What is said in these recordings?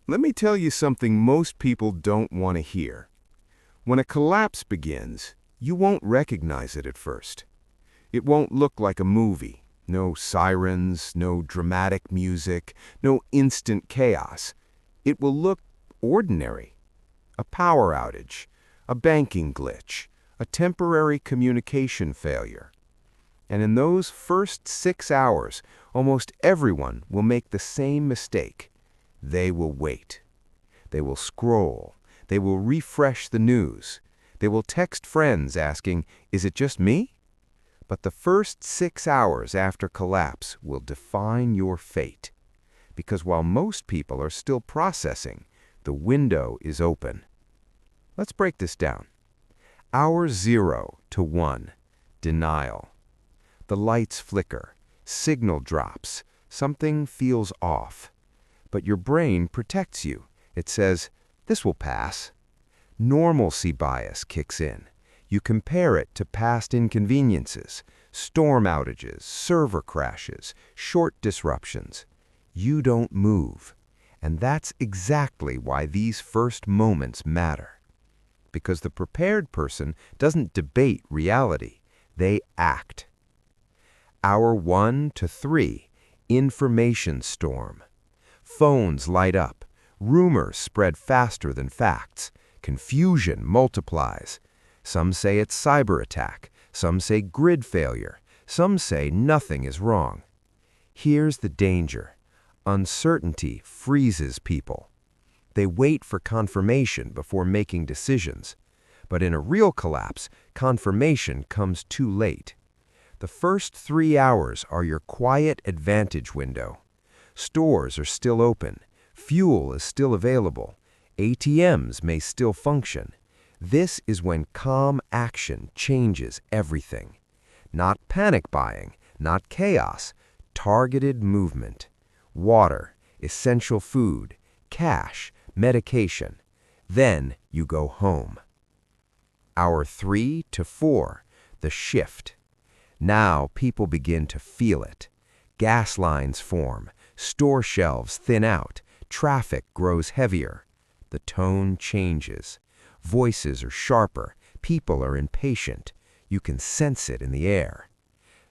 Let me tell you something most people don't want to hear. When a collapse begins, you won't recognize it at first. It won't look like a movie. No sirens, no dramatic music, no instant chaos. It will look ordinary. A power outage, a banking glitch, a temporary communication failure. And in those first 6 hours, almost everyone will make the same mistake. They will wait. They will scroll. They will refresh the news. They will text friends asking, "Is it just me?" But the first 6 hours after collapse will define your fate. Because while most people are still processing, the window is open. Let's break this down. Hour 0 to 1, denial. The lights flicker, signal drops, something feels off. But your brain protects you. It says, "This will pass." Normalcy bias kicks in. You compare it to past inconveniences, storm outages, server crashes, short disruptions. You don't move. And that's exactly why these first moments matter. Because the prepared person doesn't debate reality. They act. Hour 1 to 3, information storm. Phones light up. Rumors spread faster than facts. Confusion multiplies. Some say it's cyber attack. Some say grid failure. Some say nothing is wrong. Here's the danger. Uncertainty freezes people. They wait for confirmation before making decisions. But in a real collapse, confirmation comes too late. The first 3 hours are your quiet advantage window. Stores are still open. Fuel is still available. ATMs may still function. This is when calm action changes everything. Not panic buying, not chaos, targeted movement. Water, essential food, cash, medication. Then you go home. Hour 3 to 4, the shift. Now people begin to feel it. Gas lines form, store shelves thin out, traffic grows heavier. The tone changes. Voices are sharper, people are impatient. You can sense it in the air.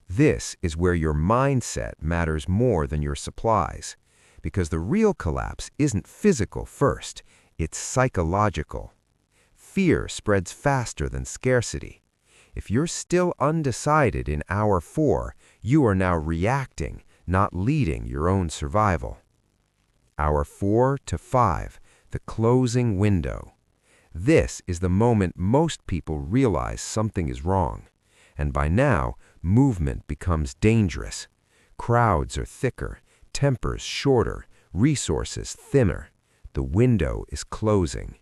This is where your mindset matters more than your supplies, because the real collapse isn't physical first, it's psychological. Fear spreads faster than scarcity. If you're still undecided in hour 4, you are now reacting, not leading your own survival. Hour 4 to 5, the closing window. This is the moment most people realize something is wrong. And by now, movement becomes dangerous. Crowds are thicker, tempers shorter, resources thinner. The window is closing.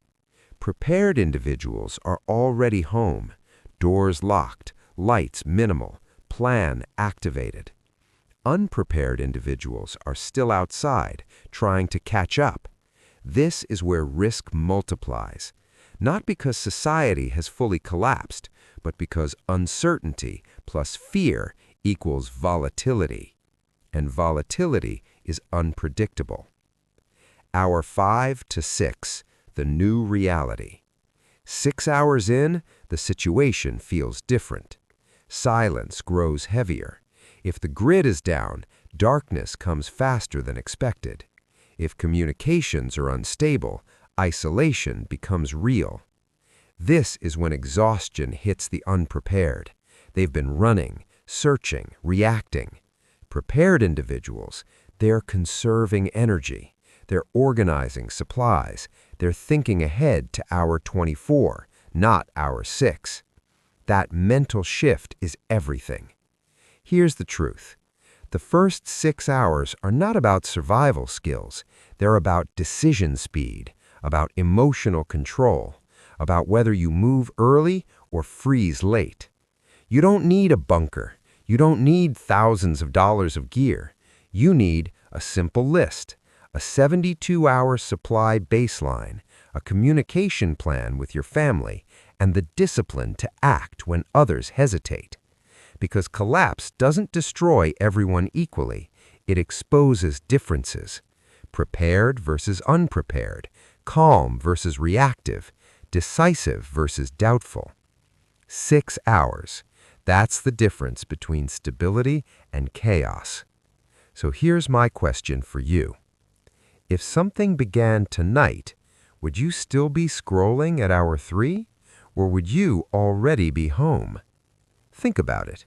Prepared individuals are already home. Doors locked, lights minimal, plan activated. Unprepared individuals are still outside, trying to catch up. This is where risk multiplies, not because society has fully collapsed, but because uncertainty plus fear equals volatility. And volatility is unpredictable. Hour 5 to 6, the new reality. 6 hours in, the situation feels different. Silence grows heavier. If the grid is down, darkness comes faster than expected. If communications are unstable, isolation becomes real. This is when exhaustion hits the unprepared. They've been running, searching, reacting. Prepared individuals, they're conserving energy. They're organizing supplies. They're thinking ahead to hour 24, not hour 6. That mental shift is everything. Here's the truth. The first 6 hours are not about survival skills. They're about decision speed, about emotional control, about whether you move early or freeze late. You don't need a bunker. You don't need thousands of dollars of gear. You need a simple list, a 72-hour supply baseline, a communication plan with your family, and the discipline to act when others hesitate. Because collapse doesn't destroy everyone equally, it exposes differences. prepared versus unprepared, calm versus reactive, decisive versus doubtful. 6 hours. That's the difference between stability and chaos. So here's my question for you. If something began tonight, would you still be scrolling at hour 3? Or would you already be home? Think about it,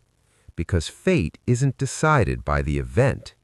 because fate isn't decided by the event.